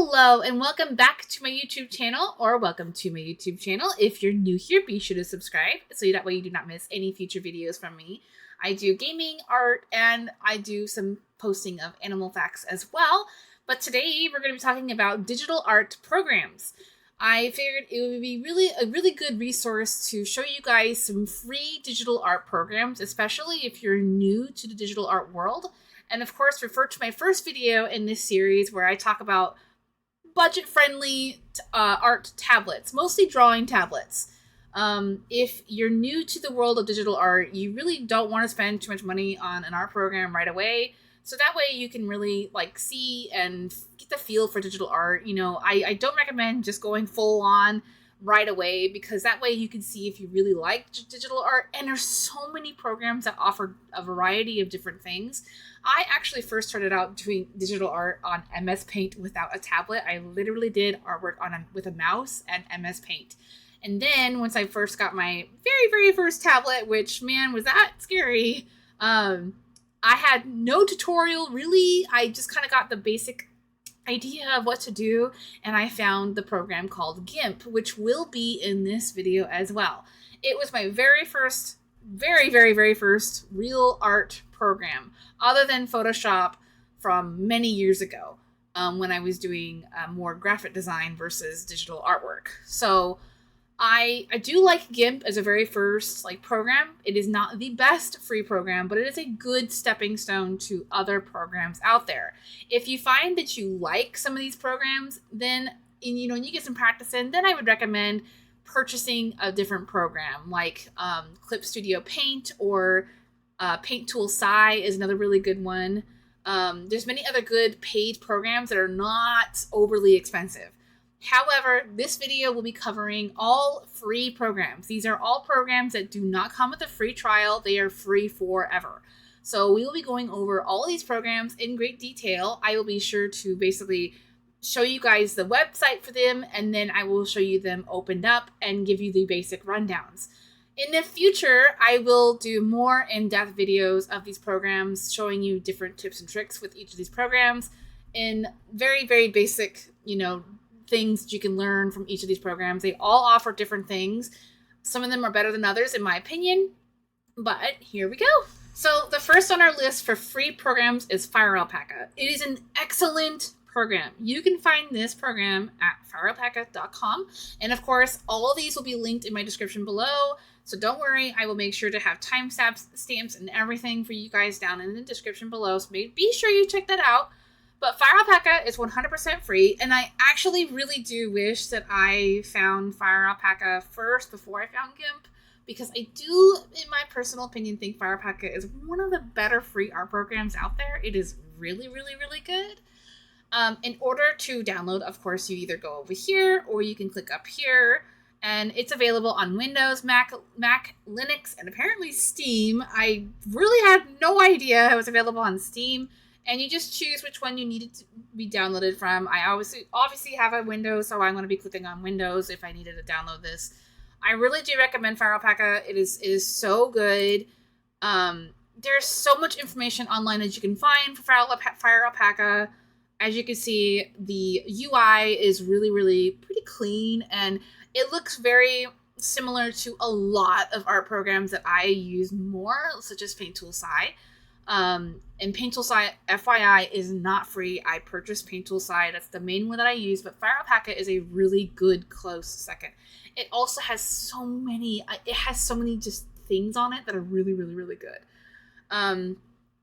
Hello and welcome back to my YouTube channel, or welcome to my YouTube channel. If you're new here, be sure to subscribe so that way you do not miss any future videos from me. I do gaming, art, and I do some posting of animal facts as well. But today we're going to be talking about digital art programs. I figured it would be a really good resource to show you guys some free digital art programs, especially if you're new to the digital art world. And of course, refer to my first video in this series where I talk about budget-friendly art tablets, mostly drawing tablets. If you're new to the world of digital art, you really don't want to spend too much money on an art program right away. So that way you can really see and get the feel for digital art. You know, I don't recommend just going full on right away, because that way you can see if you really like digital art. And there's so many programs that offer a variety of different things. I actually first started out doing digital art on MS Paint without a tablet. I literally did artwork with a mouse and MS Paint. And then once I first got my very first tablet, which, man, was that scary. I had no tutorial really. I just kind of got the basic idea of what to do, and I found the program called Gimp, which will be in this video as well. It was my very first real art program, other than Photoshop from many years ago, when I was doing more graphic design versus digital artwork. So I do like Gimp as a very first program. It is not the best free program, but it is a good stepping stone to other programs out there. If you find that you like some of these programs, then and you get some practice in, then I would recommend purchasing a different program like Clip Studio Paint, or Paint Tool Sci is another really good one. There's many other good paid programs that are not overly expensive. However, this video will be covering all free programs. These are all programs that do not come with a free trial. They are free forever. So we will be going over all these programs in great detail. I will be sure to basically show you guys the website for them, and then I will show you them opened up and give you the basic rundowns. In the future, I will do more in-depth videos of these programs, showing you different tips and tricks with each of these programs in very basic, things that you can learn from each of these programs. They all offer different things. Some of them are better than others, in my opinion, but here we go. So the first on our list for free programs is Alpaca. It is an excellent program. You can find this program at firealpaca.com, and of course all of these will be linked in my description below, so don't worry, I will make sure to have timestamps and everything for you guys down in the description below, so be sure you check that out. But Alpaca is 100% free, and I actually really do wish that I found Alpaca first before I found Gimp, because I do, in my personal opinion, think Alpaca is one of the better free art programs out there. It is really good. In order to download, of course, you either go over here or you can click up here, and it's available on Windows, Mac, Linux, and apparently Steam. I really had no idea it was available on Steam. And you just choose which one you need it to be downloaded from. I obviously have a Windows, so I'm going to be clicking on Windows if I needed to download this. I really do recommend Alpaca. It is so good. There's so much information online that you can find for Alpaca. As you can see, the UI is really pretty clean, and it looks very similar to a lot of art programs that I use more, such as Paint Tool Sci. And Paint Tool Sci, FYI, is not free. I purchased Paint Tool Sci. That's the main one that I use, but Alpaca is a really good close second. It also has so many just things on it that are really good.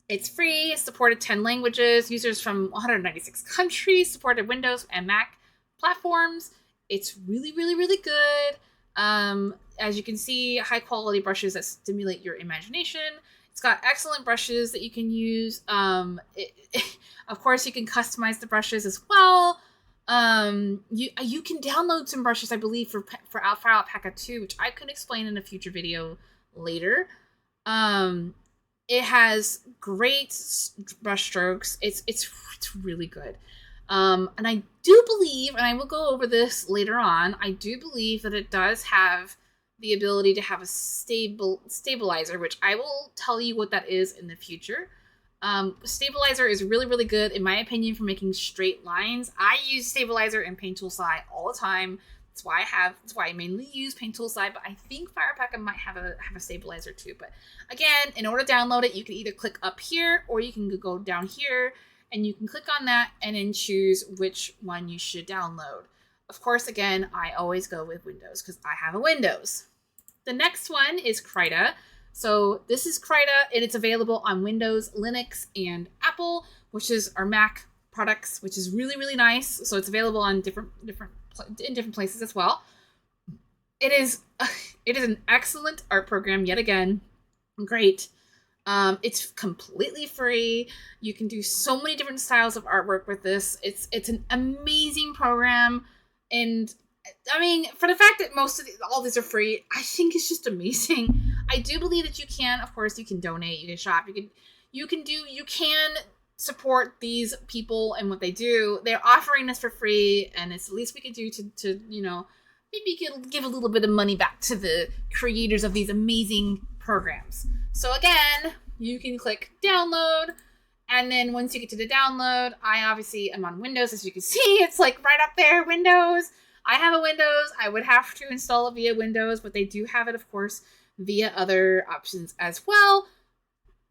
It's free, it's supported 10 languages, users from 196 countries, supported Windows and Mac platforms. It's really good. As you can see, high quality brushes that stimulate your imagination. It's got excellent brushes that you can use. Of course, you can customize the brushes as well. You can download some brushes, I believe, for Alpaca too, which I could explain in a future video later. It has great brush strokes. It's really good. And I do believe, and I will go over this later on, I do believe that it does have the ability to have a stabilizer, which I will tell you what that is in the future. Stabilizer is really, really good, in my opinion, for making straight lines. I use Stabilizer and Paint Tool SI all the time. That's why I mainly use Paint Tool SI, but I think Alpaca might have a Stabilizer too. But again, in order to download it, you can either click up here or you can go down here and you can click on that and then choose which one you should download. Of course, again, I always go with Windows because I have a Windows. The next one is Krita. So this is Krita, and it's available on Windows, Linux, and Apple, which is our Mac products, which is really, really nice. So it's available on different places as well. It is an excellent art program yet again. Great. It's completely free. You can do so many different styles of artwork with this. It's an amazing program, and I mean, for the fact that all these are free, I think it's just amazing. I do believe that you can, of course, you can donate, you can shop, you can support these people and what they do. They're offering this for free, and it's the least we could do to maybe give a little bit of money back to the creators of these amazing programs. So again, you can click download, and then once you get to the download, I obviously am on Windows, as you can see. It's like right up there, Windows. I have a Windows. I would have to install it via Windows, but they do have it, of course, via other options as well.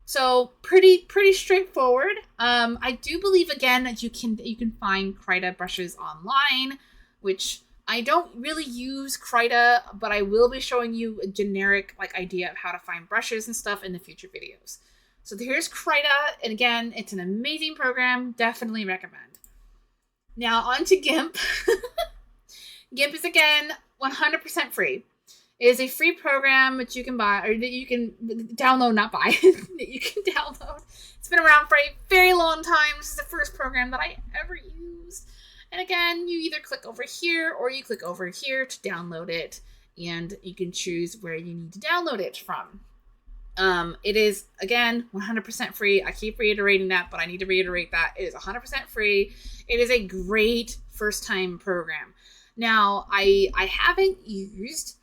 So pretty straightforward. I do believe, again, that you can find Krita brushes online, which I don't really use Krita, but I will be showing you a generic idea of how to find brushes and stuff in the future videos. So here's Krita, and again, it's an amazing program. Definitely recommend. Now on to Gimp. Gimp is, again, 100% free. It is a free program that you can buy, or that you can download, not buy, that you can download. It's been around for a very long time. This is the first program that I ever used. And again, you either click over here or you click over here to download it, and you can choose where you need to download it from. It is, again, 100% free. I keep reiterating that, but I need to reiterate that. It is 100% free. It is a great first-time program. Now, I haven't used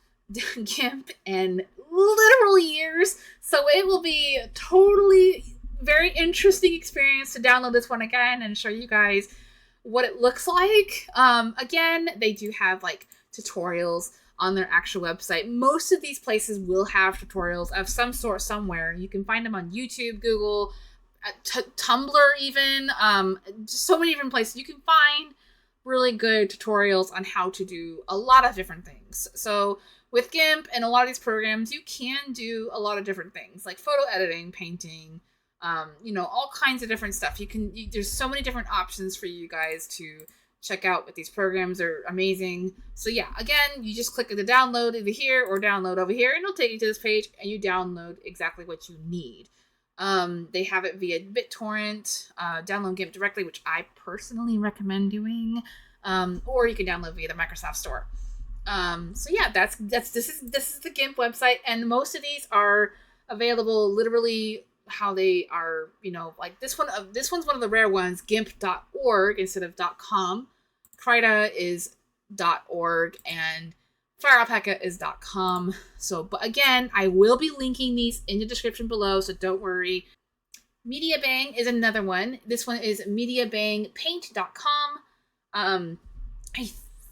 Gimp in literal years, so it will be a totally very interesting experience to download this one again and show you guys what it looks like. Again, they do have tutorials on their actual website. Most of these places will have tutorials of some sort somewhere. You can find them on YouTube, Google, Tumblr even, just so many different places. You can find really good tutorials on how to do a lot of different things. So with Gimp and a lot of these programs, you can do a lot of different things like photo editing, painting, all kinds of different stuff. There's so many different options for you guys to check out. What these programs are amazing. So yeah, again, you just click the download over here or download over here, and it'll take you to this page, and you download exactly what you need. They have it via BitTorrent, download Gimp directly, which I personally recommend doing, or you can download via the Microsoft Store. So yeah, this is the Gimp website, and most of these are available literally how they are, this one's one of the rare ones, gimp.org instead of .com. Krita is .org, and Alpaca is .com. So, but again, I will be linking these in the description below, so don't worry. MediaBang is another one. This one is MediaBangPaint.com. I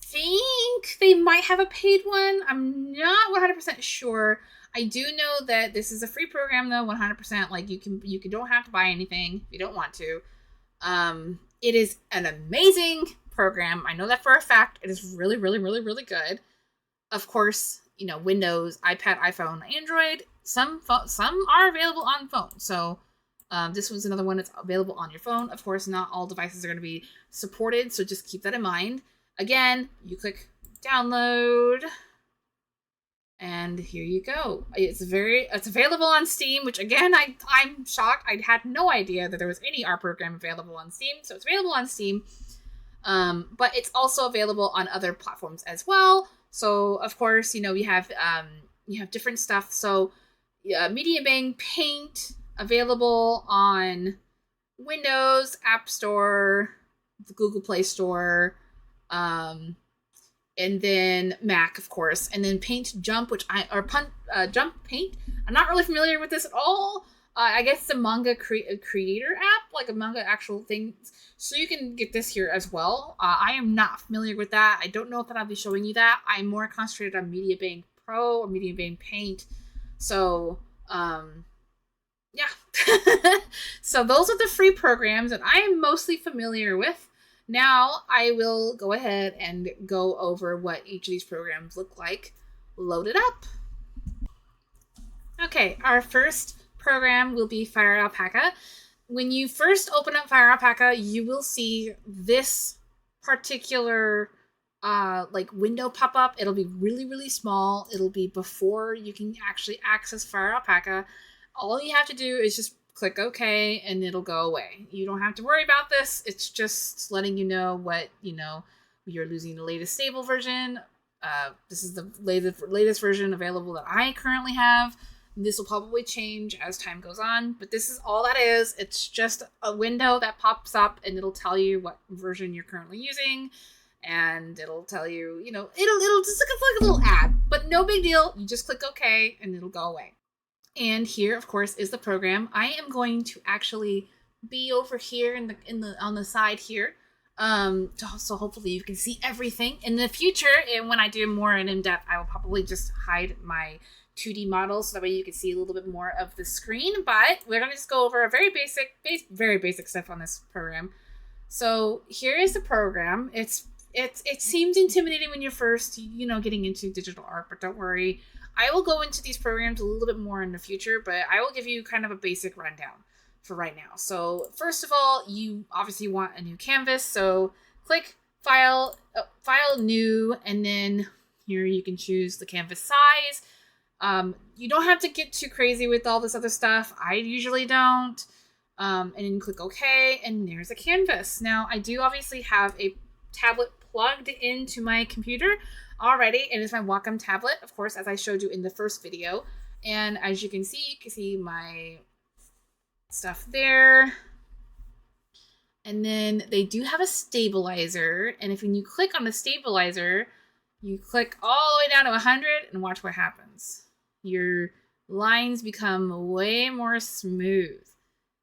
think they might have a paid one. I'm not 100% sure. I do know that this is a free program though, 100%. You don't have to buy anything if you don't want to. It is an amazing program. I know that for a fact. It is really, really, really, really good. Of course, Windows, iPad, iPhone, Android. Some are available on phone. So this one's another one that's available on your phone. Of course, not all devices are going to be supported, so just keep that in mind. Again, you click download, and here you go. It's available on Steam, which again, I'm shocked. I had no idea that there was any art program available on Steam. So it's available on Steam, but it's also available on other platforms as well. So of course, you have different stuff. So MediaBang Paint available on Windows, App Store, the Google Play Store, and then Mac, of course, and then Paint Jump, Jump Paint. I'm not really familiar with this at all. I guess the manga creator app, like a manga actual thing. So you can get this here as well. I am not familiar with that. I don't know if I'll be showing you that. I'm more concentrated on MediaBank Pro or MediaBank Paint. So, yeah. So those are the free programs that I am mostly familiar with. Now I will go ahead and go over what each of these programs look like. Load it up. Okay, our first program will be Fire Alpaca. When you first open up Fire Alpaca, you will see this particular like window pop up. It'll be really, really small. It'll be before you can actually access Fire Alpaca. All you have to do is just click OK and it'll go away. You don't have to worry about this. It's just letting you know what, you're losing the latest stable version. This is the latest version available that I currently have. This will probably change as time goes on, but this is all that is. It's just a window that pops up and it'll tell you what version you're currently using, and it'll tell you, it'll just look like a little ad, but no big deal. You just click OK and it'll go away. And here, of course, is the program. I am going to actually be over here on the side here. So hopefully you can see everything. In the future, and when I do more in depth, I will probably just hide my 2D models so that way you can see a little bit more of the screen. But we're gonna just go over a very basic stuff on this program. So here is the program. It seems intimidating when you're first, getting into digital art, but don't worry. I will go into these programs a little bit more in the future, but I will give you kind of a basic rundown for right now. So first of all, you obviously want a new canvas. So click File, New, and then here you can choose the canvas size. You don't have to get too crazy with all this other stuff. I usually don't. And then click OK, and there's a canvas. Now, I do obviously have a tablet plugged into my computer already, and it's my Wacom tablet, of course, as I showed you in the first video. And as you can see my stuff there. And then they do have a stabilizer, and when you click on the stabilizer, you click all the way down to 100 and watch what happens. Your lines become way more smooth,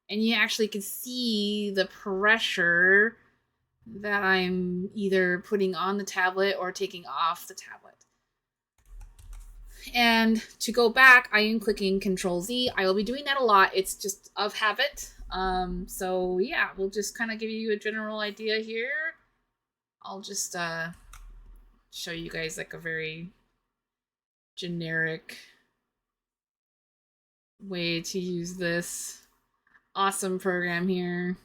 and you actually can see the pressure that I'm either putting on the tablet or taking off the tablet. And to go back, I am clicking Control-Z. I will be doing that a lot. It's just of habit. So yeah, we'll just kind of give you a general idea here. I'll just show you guys like a very generic way to use this awesome program here.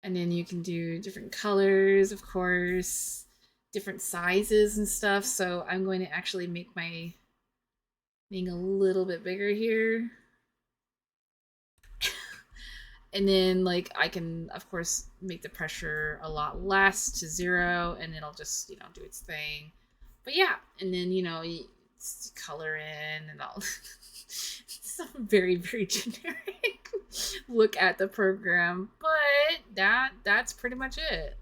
And then you can do different colors, of course, different sizes and stuff. So I'm going to actually make my thing a little bit bigger here. And then I can, of course, make the pressure a lot less to 0, and it'll just, do its thing. But yeah, and then, color in and all. Some very, very generic look at the program, but that's pretty much it.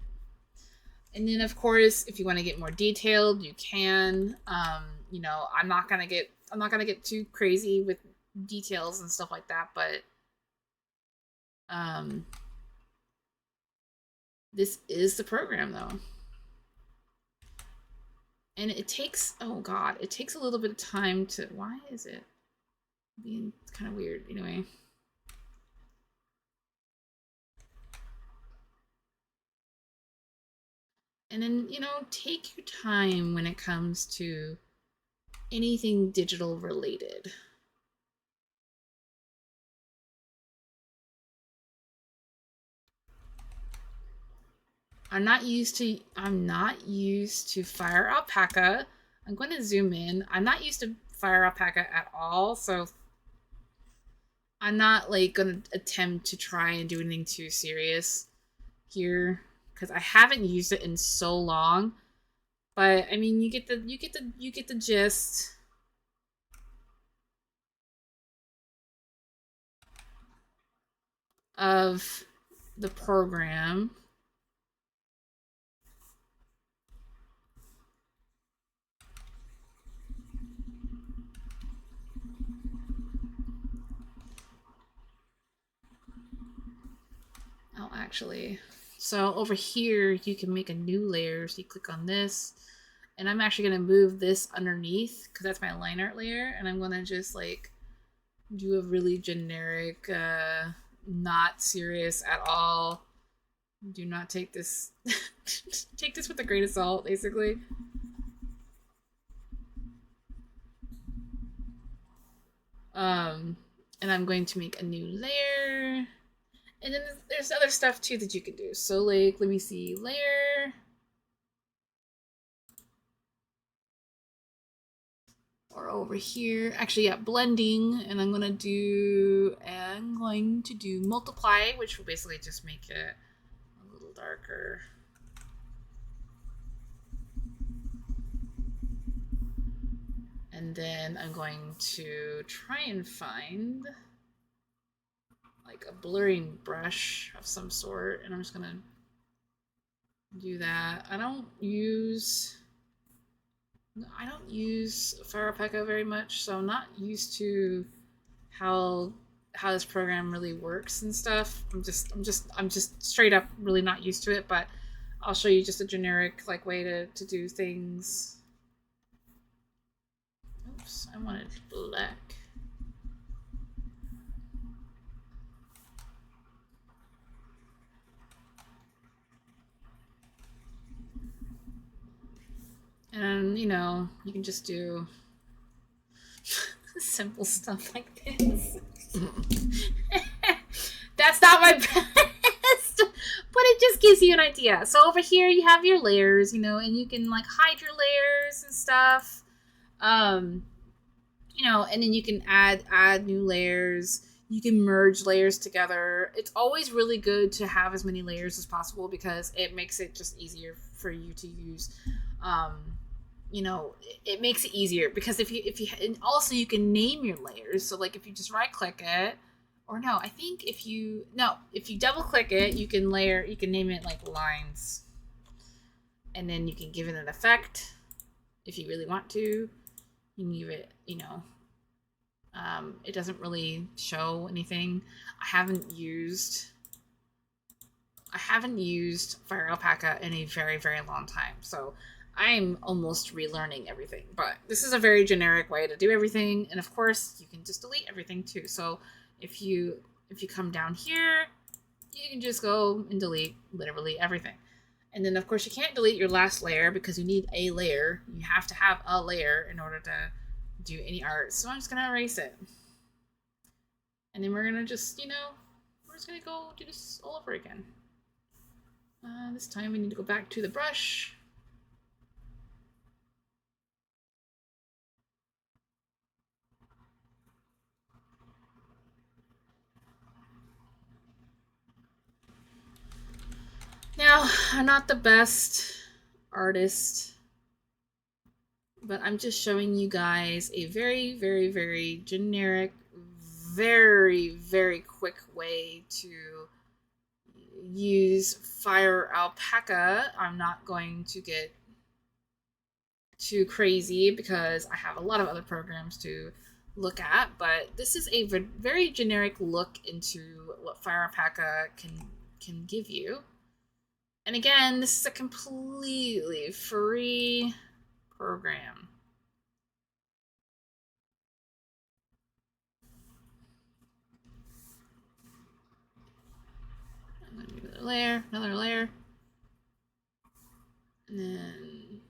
And then, of course, if you want to get more detailed, you can. I'm not gonna get too crazy with details and stuff like that, but this is the program though. And it takes, it takes a little bit of time to, why is it being kind of weird? Anyway. And then, take your time when it comes to anything digital related. I'm not used to Fire Alpaca. I'm going to zoom in. I'm not used to Fire Alpaca at all, so I'm not going to attempt to try and do anything too serious here because I haven't used it in so long. But I mean, you get the gist. Of the program. actually. So over here, you can make a new layer. So you click on this, and I'm actually going to move this underneath because that's my line art layer. And I'm going to just like do a really generic, not serious at all. Do not take this, take this with a grain of salt, basically. And I'm going to make a new layer. And then there's other stuff too that you can do. So like, let me see, layer. Or over here, actually, yeah, blending. And I'm going to do multiply, which will basically just make it a little darker. And then I'm going to try and find like a blurring brush of some sort, and I'm just gonna do that. I don't use Alpaca very much, so I'm not used to how this program really works and stuff. I'm just straight up really not used to it, but I'll show you just a generic like way to do things. Oops, I wanted black. And, you know, you can just do simple stuff like this. That's not my best, but it just gives you an idea. So over here you have your layers, you know, and you can like hide your layers and stuff. You know, and then you can add new layers. You can merge layers together. It's always really good to have as many layers as possible because it makes it just easier for you to use. You know, it makes it easier because if you and also you can name your layers. So like if you just right click it, or no, I think if you double click it, you can name it like lines, and then you can give it an effect if you really want to. You can give it, you know, it doesn't really show anything. I haven't used Fire Alpaca in a very, very long time, so I'm almost relearning everything. But this is a very generic way to do everything, and of course you can just delete everything too. So if you come down here, you can just go and delete literally everything. And then of course you can't delete your last layer because you need a layer. You have to have a layer in order to do any art. So I'm just gonna erase it. And then we're gonna just, you know, we're just gonna go do this all over again. This time we need to go back to the brush. Now, I'm not the best artist, but I'm just showing you guys a very, very, very generic, very, very quick way to use Fire Alpaca. I'm not going to get too crazy because I have a lot of other programs to look at, but this is a very generic look into what Fire Alpaca can give you. And again, this is a completely free program. I'm going to do another layer, and then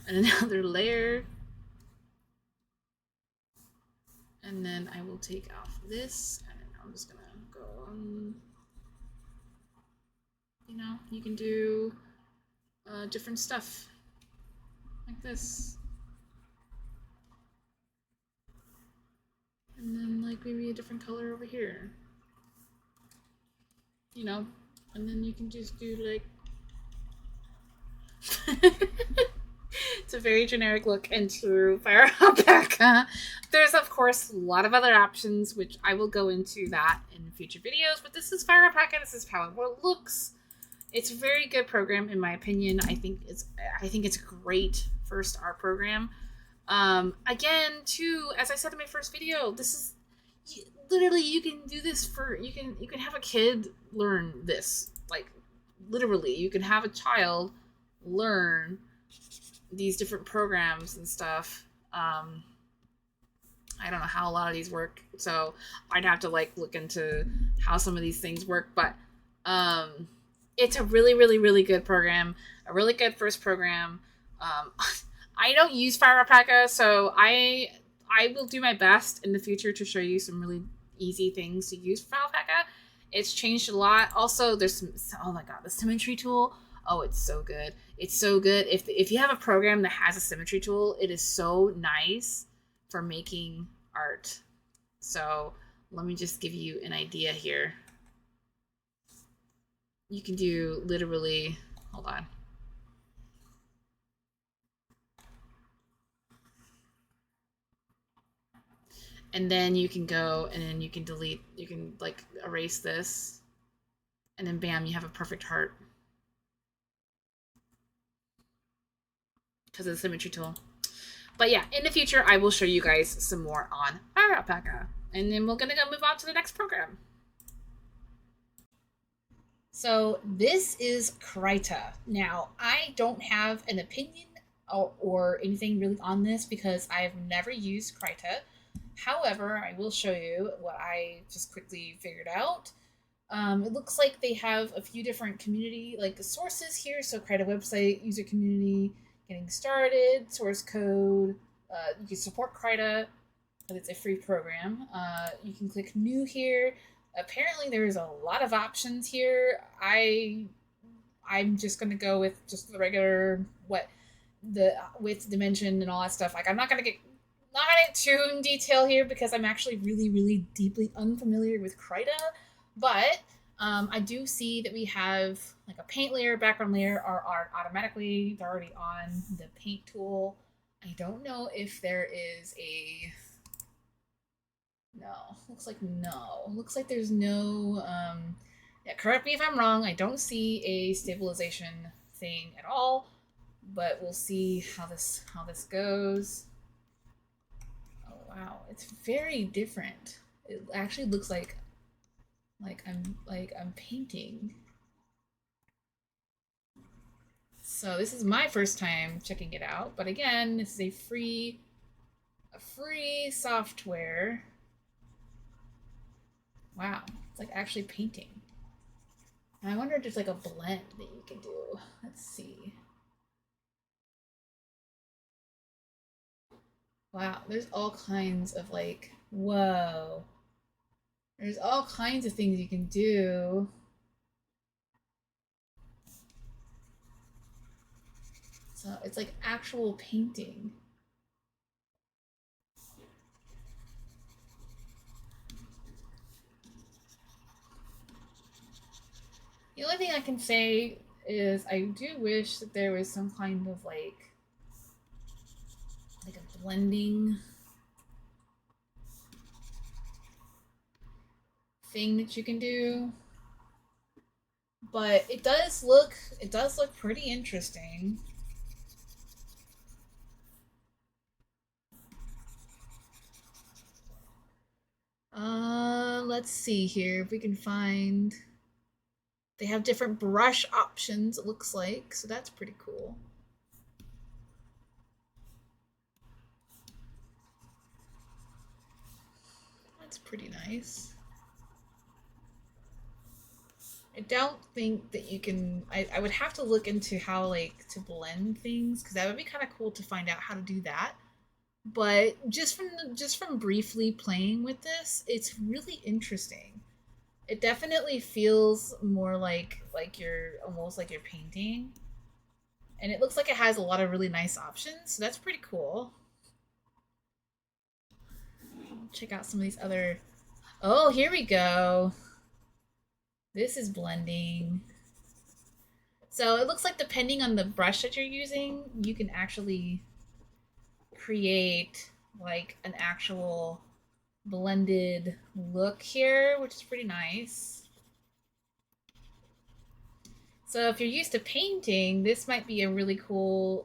another layer, and then I will take off this, and I'm just gonna go on. You know, you can do different stuff like this, and then like maybe a different color over here, you know, and then you can just do like it's a very generic look into Fire Alpaca. There's of course a lot of other options which I will go into that in future videos, but this is Fire Alpaca. This is how it looks. It's a very good program in my opinion. I think it's a great first art program. Again, too, as I said in my first video, literally, you can do this for you can have a kid learn this. Like, literally, you can have a child learn these different programs and stuff. I don't know how a lot of these work, so I'd have to like look into how some of these things work. But it's a really, really, really good program, a really good first program. Um, I don't use Fire Alpaca, so I will do my best in the future to show you some really easy things to use for Alpaca. It's changed a lot. Also, there's some, oh my god, the symmetry tool. Oh, it's so good. It's so good. If you have a program that has a symmetry tool, it is so nice for making art. So let me just give you an idea here. You can do literally, hold on. And then you can go and then you can delete, you can like erase this, and then bam, you have a perfect heart. Because of the symmetry tool. But yeah, in the future, I will show you guys some more on Fire Alpaca. And then we're going to go move on to the next program. So this is Krita. Now, I don't have an opinion or anything really on this because I've never used Krita. However, I will show you what I just quickly figured out. It looks like they have a few different community like sources here. So Krita website, user community, getting started, source code. You can support Krita, but it's a free program. You can click new here. Apparently, there's a lot of options here. I'm just gonna go with just the regular with dimension and all that stuff. Like I'm not gonna get too in detail here because I'm actually really, really deeply unfamiliar with Krita. But I do see that we have like a paint layer, background layer are automatically, they're already on the paint tool. I don't know if there is a, no, looks like no. Looks like there's no, yeah, correct me if I'm wrong. I don't see a stabilization thing at all, but we'll see how this goes. Oh wow, it's very different. It actually looks like I'm painting. So this is my first time checking it out, but again, this is a free software. Wow, it's like actually painting. And I wonder if there's like a blend that you can do. Let's see. Wow, there's all kinds of like, whoa. There's all kinds of things you can do. So it's like actual painting. The only thing I can say is I do wish that there was some kind of like a blending thing that you can do. But it does look pretty interesting. Let's see here if we can find. They have different brush options, it looks like, so that's pretty cool. That's pretty nice. I don't think that you can. I would have to look into how like to blend things because that would be kind of cool to find out how to do that. But just from briefly playing with this, it's really interesting. It definitely feels more like you're almost like you're painting, and it looks like it has a lot of really nice options. So that's pretty cool. Check out some of these other. Oh, here we go. This is blending. So it looks like depending on the brush that you're using, you can actually create like an actual blended look here, which is pretty nice. So if you're used to painting, this might be a really cool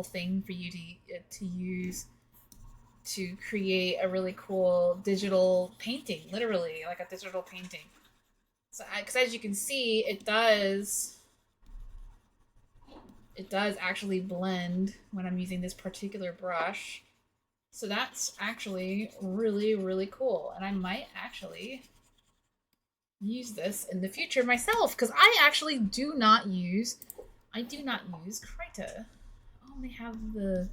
thing for you to use to create a really cool digital painting, literally like a digital painting. So, because as you can see, it does actually blend when I'm using this particular brush. So that's actually really, really cool. And I might actually use this in the future myself, because I do not use Krita. Oh, they have the...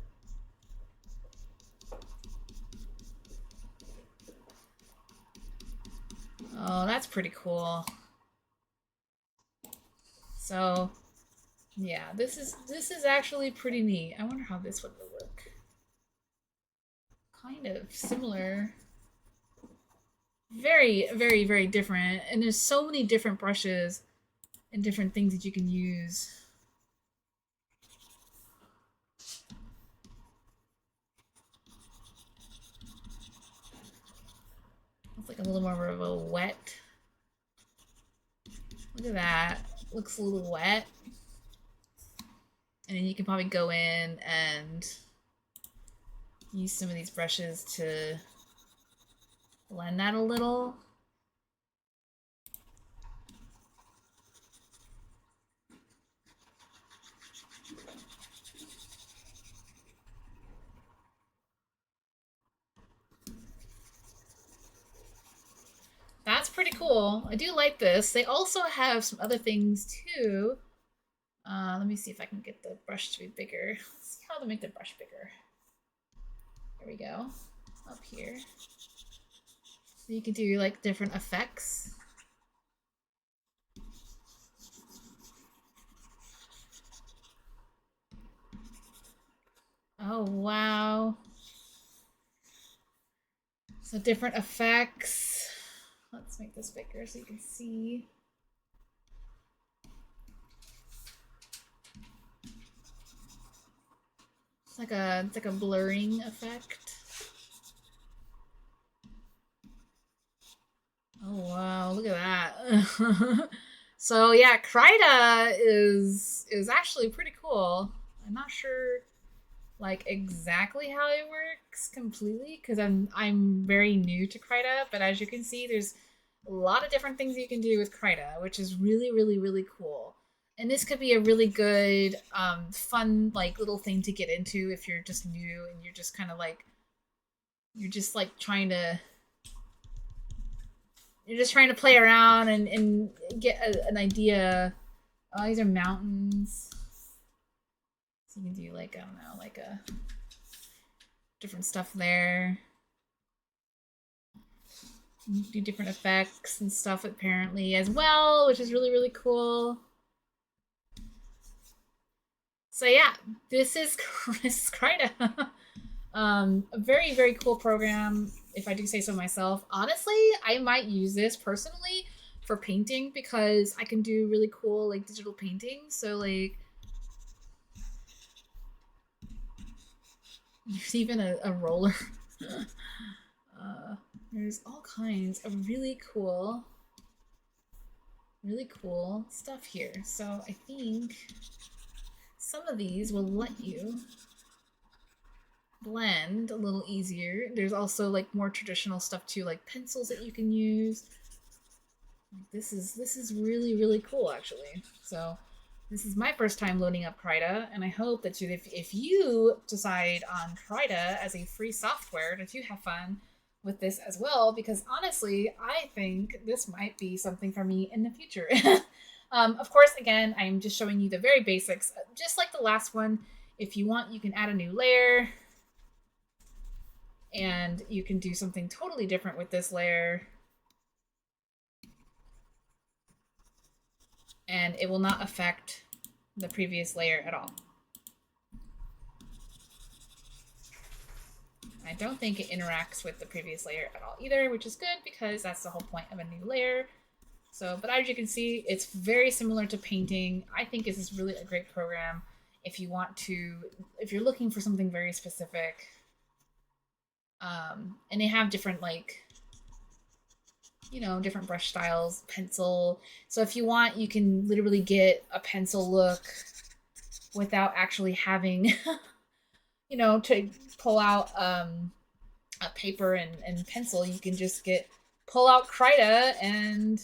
Oh, that's pretty cool. So, yeah, this is actually pretty neat. I wonder how this one would look. Kind of similar. Very, very, very different. And there's so many different brushes and different things that you can use. It's like a little more of a wet. Look at that. Looks a little wet. And then you can probably go in and use some of these brushes to blend that a little. That's pretty cool. I do like this. They also have some other things too. Let me see if I can get the brush to be bigger. Let's see how to make the brush bigger. There we go. Up here. So you can do like different effects. Oh, wow. So different effects. Let's make this bigger so you can see. It's like a blurring effect. Oh wow, look at that. So yeah, Krita is actually pretty cool. I'm not sure like exactly how it works completely because I'm very new to Krita, but as you can see, there's a lot of different things you can do with Krita, which is really, really, really cool. And this could be a really good, fun, like little thing to get into if you're just new and you're just kind of like, you're just like trying to play around and get an idea. Oh, these are mountains. So you can do like, I don't know, like a different stuff there. You can do different effects and stuff apparently as well, which is really, really cool. So yeah, this is Krita. A very, very cool program, if I do say so myself. Honestly, I might use this personally for painting because I can do really cool like digital paintings. So like there's even a roller. There's all kinds of really cool stuff here. So I think some of these will let you blend a little easier. There's also like more traditional stuff too, like pencils that you can use. This is really, really cool actually. So this is my first time loading up Krita, and I hope that if you decide on Krita as a free software, that you have fun with this as well, because honestly, I think this might be something for me in the future. Of course, again, I'm just showing you the very basics, just like the last one. If you want, you can add a new layer, and you can do something totally different with this layer. And it will not affect the previous layer at all. I don't think it interacts with the previous layer at all either, which is good because that's the whole point of a new layer. So, but as you can see, it's very similar to painting. I think this is really a great program if you want to, if you're looking for something very specific. And they have different like, you know, different brush styles, pencil. So if you want, you can literally get a pencil look without actually having, you know, to pull out paper and pencil, you can just pull out Krita and,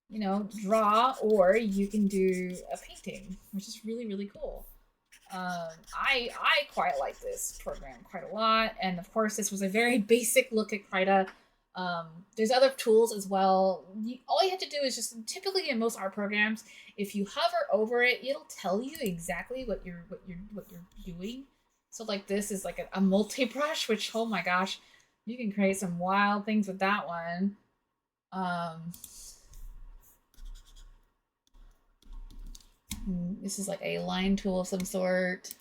you know, draw, or you can do a painting, which is really, really cool. I quite like this program quite a lot, and of course this was a very basic look at Krita. There's other tools as well. All you have to do is just, typically in most art programs, if you hover over it, it'll tell you exactly what you're doing. So like this is like a multi-brush, which, oh my gosh, you can create some wild things with that one. This is like a line tool of some sort.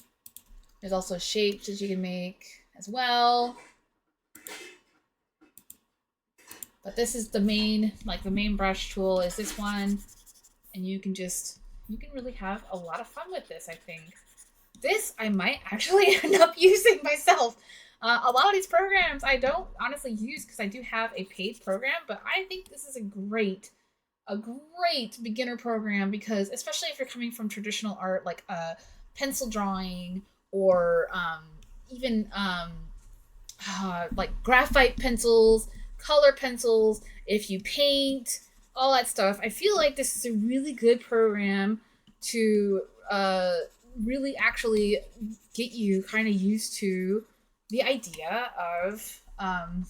There's also shapes that you can make as well. But this is the main brush tool is this one. And you can really have a lot of fun with this, I think. This I might actually end up using myself. A lot of these programs I don't honestly use because I do have a paid program, but I think this is a great beginner program, because especially if you're coming from traditional art like pencil drawing, or even like graphite pencils, color pencils, if you paint, all that stuff. I feel like this is a really good program to really actually get you kind of used to the idea of an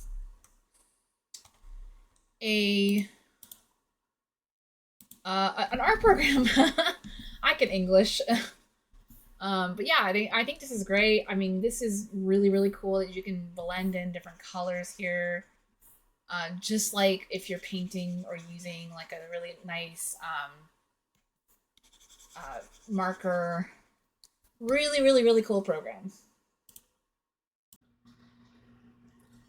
art program. I can English. But yeah, I think this is great. I mean, this is really, really cool that you can blend in different colors here. Just like if you're painting or using like a really nice marker. Really, really, really cool program.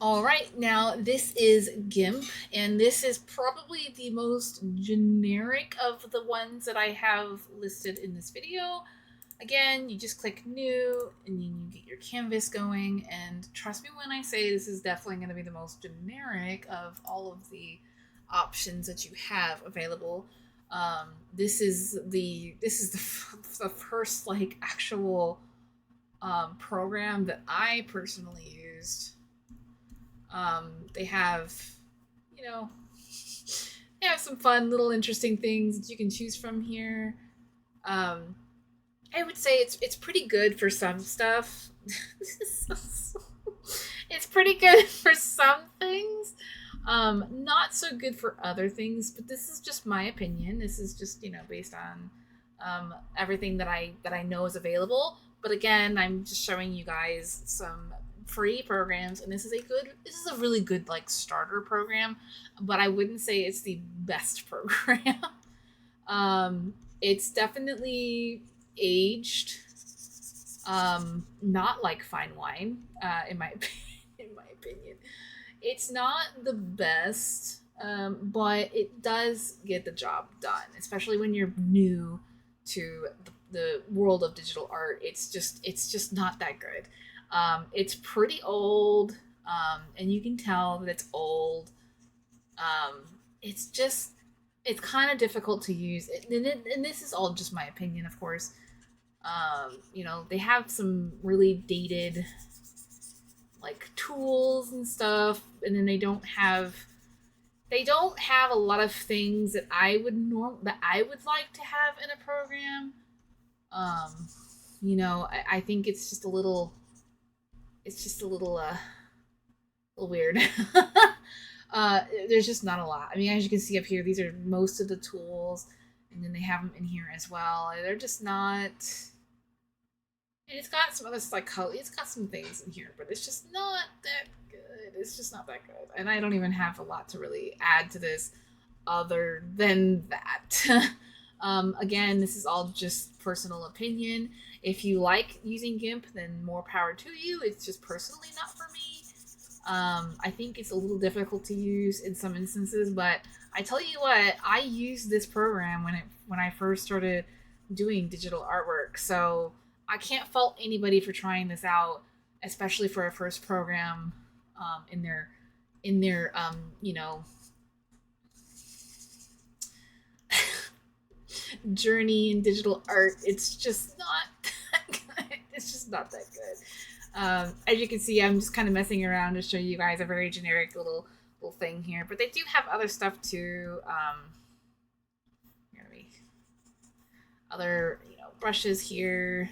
All right, now this is Gimp, and this is probably the most generic of the ones that I have listed in this video. Again, you just click new and then you get your canvas going, and trust me when I say this is definitely going to be the most generic of all of the options that you have available. This is the first like actual program that I personally used. They have, you know, they have some fun little interesting things that you can choose from here. I would say it's pretty good for some stuff. It's pretty good for some things. Not so good for other things, but this is just my opinion. This is just, you know, based on everything that I know is available. But again, I'm just showing you guys some free programs, and this is a really good like starter program, but I wouldn't say it's the best program. It's definitely aged, not like fine wine, in my opinion. It's not the best, but it does get the job done, especially when you're new to the world of digital art. It's just not that good. It's pretty old, and you can tell that it's old. It's kind of difficult to use, and this is all just my opinion, of course. You know, they have some really dated like tools and stuff, and then they don't have a lot of things that I would like to have in a program. You know, I think it's just a little weird. There's just not a lot. I mean, as you can see up here, these are most of the tools, and then they have them in here as well. They're just not. And it's got some other psychology. It's got some things in here, but it's just not that good. It's just not that good. And I don't even have a lot to really add to this other than that. Again, this is all just personal opinion. If you like using Gimp, then more power to you. It's just personally not for me. I think it's a little difficult to use in some instances, but I tell you what, I used this program when I first started doing digital artwork. So I can't fault anybody for trying this out, especially for a first program in their you know, journey in digital art. It's just not that good. It's just not that good. As you can see, I'm just kind of messing around to show you guys a very generic little thing here, but they do have other stuff too. Here we other brushes here.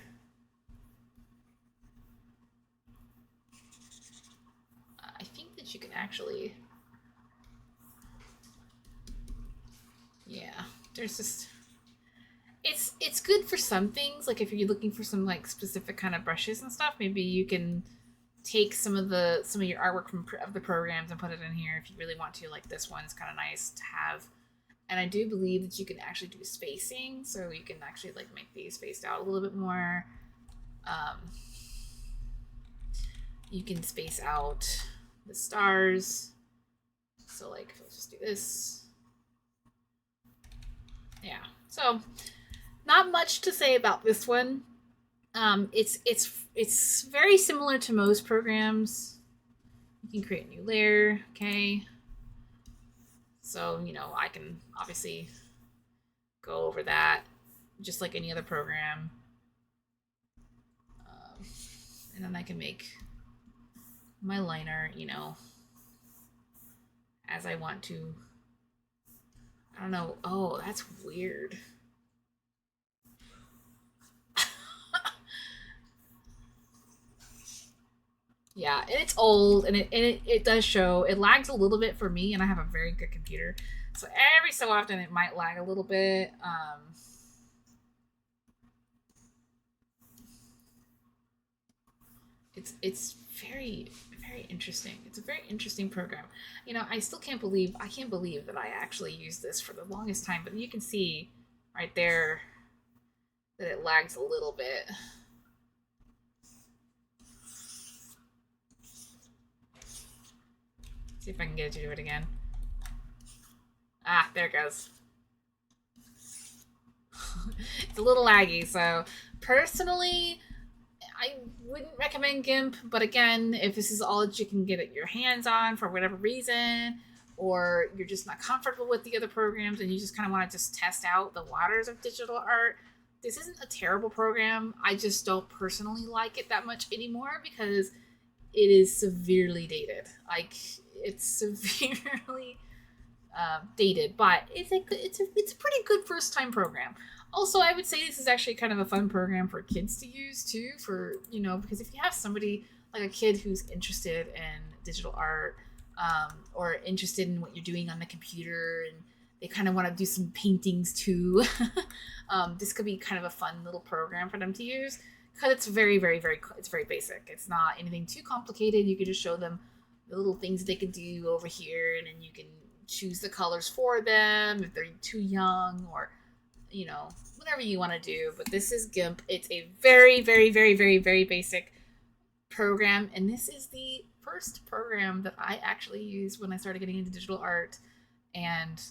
I think that you can actually, yeah. There's just it's good for some things. Like if you're looking for some like specific kind of brushes and stuff, maybe you can take some of your artwork from of the programs and put it in here if you really want to. Like this one's kind of nice to have. And I do believe that you can actually do spacing, so you can actually like make these spaced out a little bit more. You can space out the stars. So like, let's just do this. Yeah. So not much to say about this one. It's very similar to most programs. You can create a new layer. Okay. So, I can obviously go over that just like any other program. And then I can make my liner, as I want to. I don't know. Oh, that's weird. Yeah, and it's old, and it does show. It lags a little bit for me, and I have a very good computer. So every so often it might lag a little bit. It's very interesting. It's a very interesting program. I still can't believe that I actually used this for the longest time. But you can see right there that it lags a little bit. See if I can get it to do it again. Ah, there it goes. It's a little laggy, so personally, I wouldn't recommend Gimp, but again, if this is all that you can get your hands on for whatever reason, or you're just not comfortable with the other programs and you just kind of want to just test out the waters of digital art, this isn't a terrible program. I just don't personally like it that much anymore because it is severely dated. Like, it's severely dated, but it's a pretty good first time program. Also, I would say this is actually kind of a fun program for kids to use too, for because if you have somebody like a kid who's interested in digital art, or interested in what you're doing on the computer, and they kind of want to do some paintings too, this could be kind of a fun little program for them to use because it's it's very basic. It's not anything too complicated. You can just show them the little things they can do over here, and then you can choose the colors for them if they're too young, or whatever you want to do. But this is Gimp. It's a very basic program, and this is the first program that I actually used when I started getting into digital art, and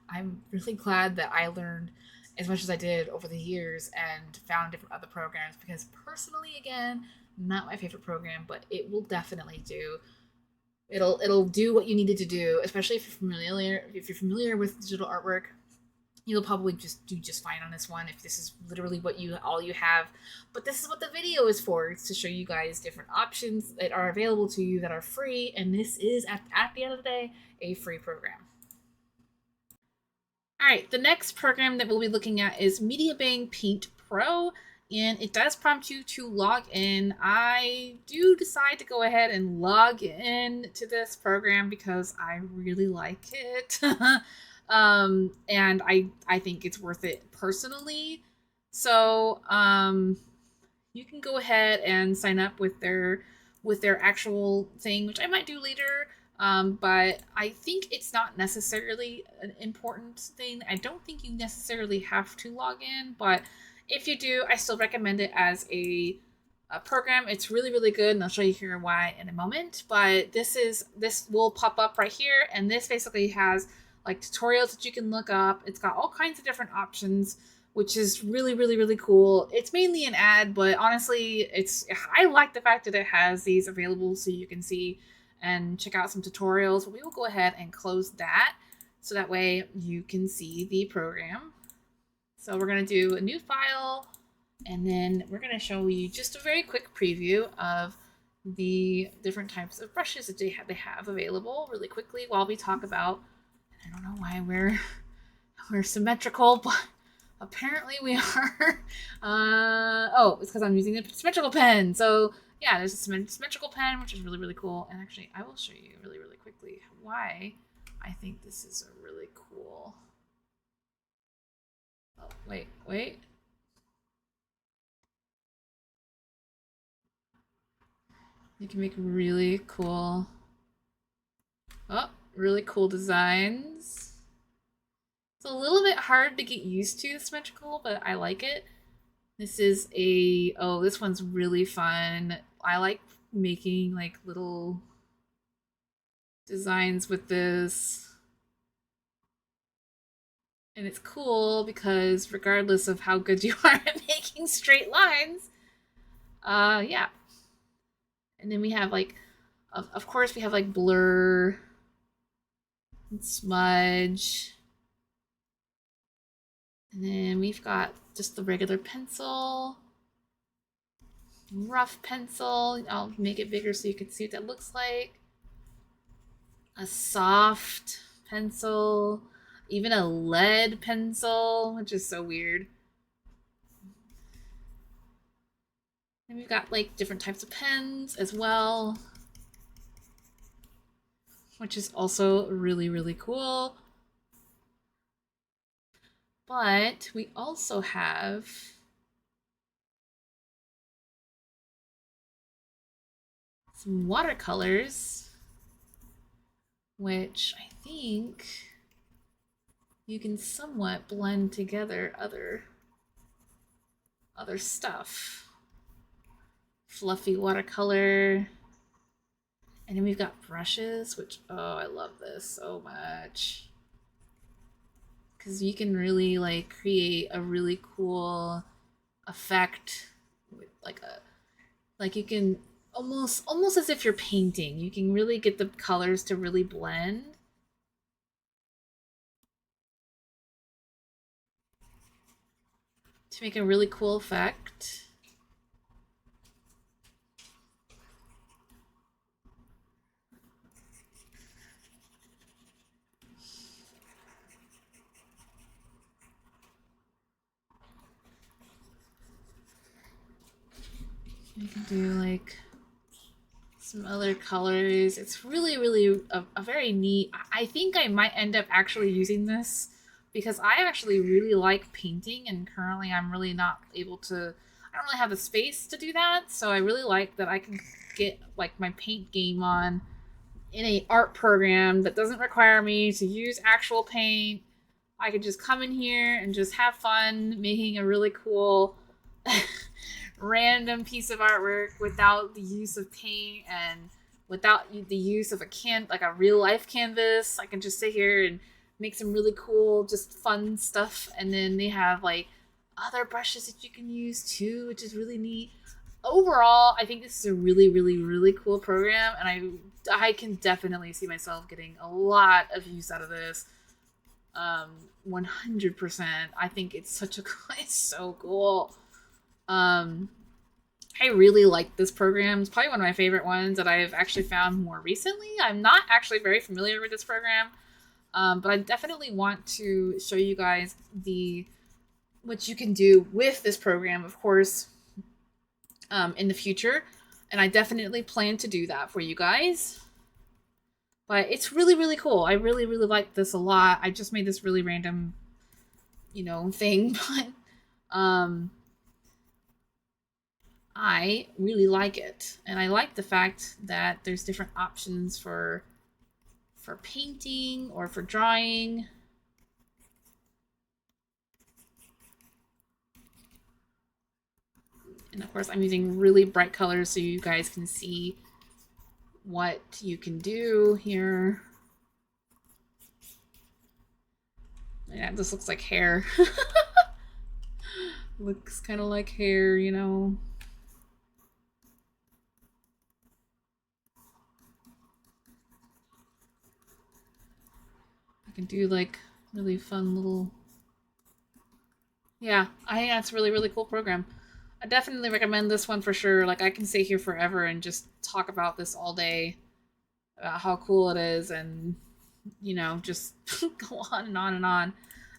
I'm really glad that I learned as much as I did over the years and found different other programs, because personally, again, not my favorite program, but it will definitely do. It'll do what you need it to do, especially if you're familiar with digital artwork. You'll probably just do just fine on this one if this is literally all you have. But this is what the video is for. It's to show you guys different options that are available to you that are free, and this is at the end of the day a free program. All right, the next program that we'll be looking at is MediaBang Paint Pro, and it does prompt you to log in. I do decide to go ahead and log in to this program because I really like it. And I think it's worth it personally. So you can go ahead and sign up with their actual thing, which I might do later. But I think it's not necessarily an important thing. I don't think you necessarily have to log in, but if you do, I still recommend it as a program. It's really good, and I'll show you here why in a moment. But this will pop up right here, and this basically has like tutorials that you can look up. It's got all kinds of different options, which is really cool. It's mainly an ad, but honestly, I like the fact that it has these available so you can see and check out some tutorials. But we will go ahead and close that so that way you can see the program. So we're going to do a new file, and then we're going to show you just a very quick preview of the different types of brushes that they have available really quickly while we talk about. I don't know why we're symmetrical, but apparently we are. Oh, it's because I'm using the symmetrical pen. So yeah, there's a symmetrical pen, which is really, really cool. And actually, I will show you really, really quickly why I think this is a really cool. Oh, wait. You can make really cool, really cool designs. It's a little bit hard to get used to the symmetrical, but I like it. This is this one's really fun. I like making like little designs with this. And it's cool because regardless of how good you are at making straight lines, yeah. And then we have like, of course, we have like blur and smudge. And then we've got just the regular pencil, rough pencil. I'll make it bigger so you can see what that looks like. A soft pencil, even a lead pencil, which is so weird. And we've got like different types of pens as well, which is also really, really cool. But we also have some watercolors, which I think you can somewhat blend together other stuff. Fluffy watercolor. And then we've got brushes, which, oh, I love this so much. Because you can really like create a really cool effect with like you can almost as if you're painting. You can really get the colors to really blend. To make a really cool effect. You can do like some other colors. It's really, really a very neat. I think I might end up actually using this because I actually really like painting, and currently I'm really not able to. I don't really have the space to do that, so I really like that I can get like my paint game on in a art program that doesn't require me to use actual paint. I could just come in here and just have fun making a really cool random piece of artwork without the use of paint and without the use of a real life canvas. I can just sit here and make some really cool, just fun stuff. And then they have like other brushes that you can use too, which is really neat. Overall, I think this is a really, really, really cool program, and I can definitely see myself getting a lot of use out of this. 100%. I think it's it's so cool. I really like this program. It's probably one of my favorite ones that I've actually found more recently. I'm not actually very familiar with this program, but I definitely want to show you guys what you can do with this program, of course, in the future. And I definitely plan to do that for you guys. But it's really, really cool. I really, really like this a lot. I just made this really random, thing, but I really like it. And I like the fact that there's different options for painting or for drawing. And of course, I'm using really bright colors so you guys can see what you can do here. Yeah, this looks like hair. Looks kind of like hair, I can do like really fun little. Yeah, I think that's a really, really cool program. I definitely recommend this one for sure. Like, I can stay here forever and just talk about this all day, about how cool it is, and just go on and on and on.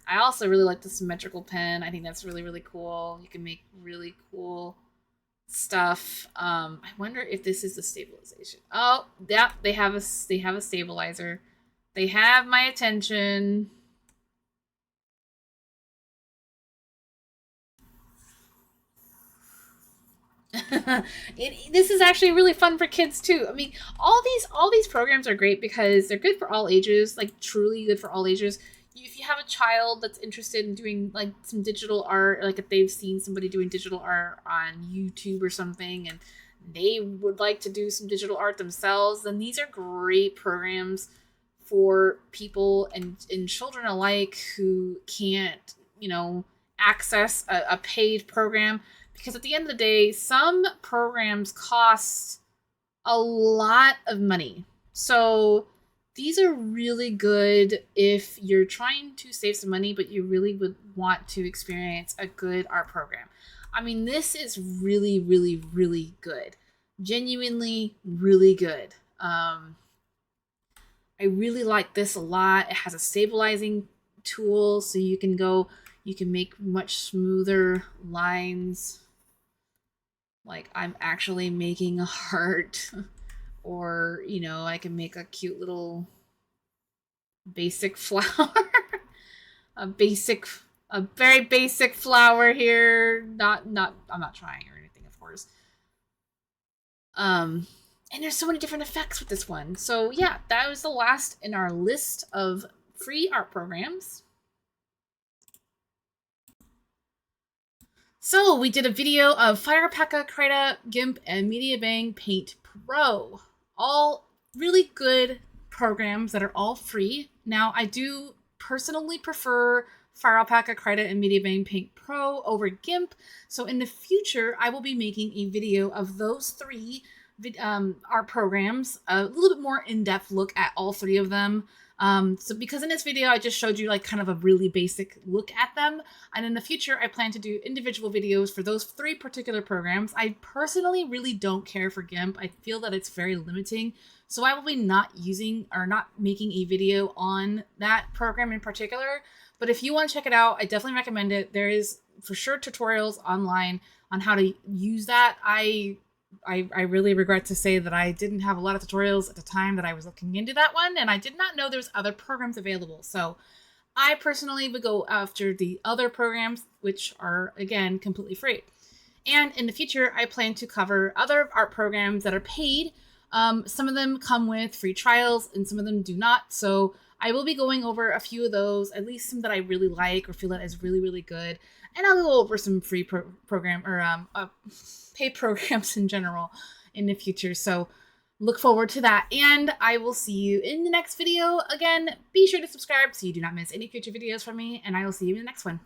I also really like the symmetrical pen. I think that's really, really cool. You can make really cool stuff. I wonder if this is the stabilization. Oh, yeah, they have a stabilizer. They have my attention. This is actually really fun for kids too. I mean, all these programs are great because they're good for all ages, like truly good for all ages. If you have a child that's interested in doing like some digital art, like if they've seen somebody doing digital art on YouTube or something and they would like to do some digital art themselves, then these are great programs for people and children alike who can't, access a paid program. Because at the end of the day, some programs cost a lot of money. So these are really good if you're trying to save some money, but you really would want to experience a good art program. I mean, this is really, really, really good. Genuinely really good. I really like this a lot. It has a stabilizing tool, so you can make much smoother lines. Like I'm actually making a heart. Or, I can make a cute little basic flower. a very basic flower here. I'm not trying or anything, of course. And there's so many different effects with this one. So yeah, that was the last in our list of free art programs. So we did a video of Alpaca, Krita, Gimp, and MediaBang Paint Pro. All really good programs that are all free. Now, I do personally prefer Alpaca, Krita, and MediaBang Paint Pro over Gimp. So in the future, I will be making a video of those three art programs, a little bit more in-depth look at all three of them. So because in this video, I just showed you like kind of a really basic look at them. And in the future, I plan to do individual videos for those three particular programs. I personally really don't care for GIMP. I feel that it's very limiting. So I will be not making a video on that program in particular. But if you want to check it out, I definitely recommend it. There is for sure tutorials online on how to use that. I really regret to say that I didn't have a lot of tutorials at the time that I was looking into that one, and I did not know there was other programs available. So I personally would go after the other programs, which are, again, completely free. And in the future, I plan to cover other art programs that are paid. Some of them come with free trials, and some of them do not. So I will be going over a few of those, at least some that I really like or feel that is really, really good. And I'll go over some free program or paid programs in general in the future. So look forward to that. And I will see you in the next video. Again, be sure to subscribe so you do not miss any future videos from me. And I will see you in the next one.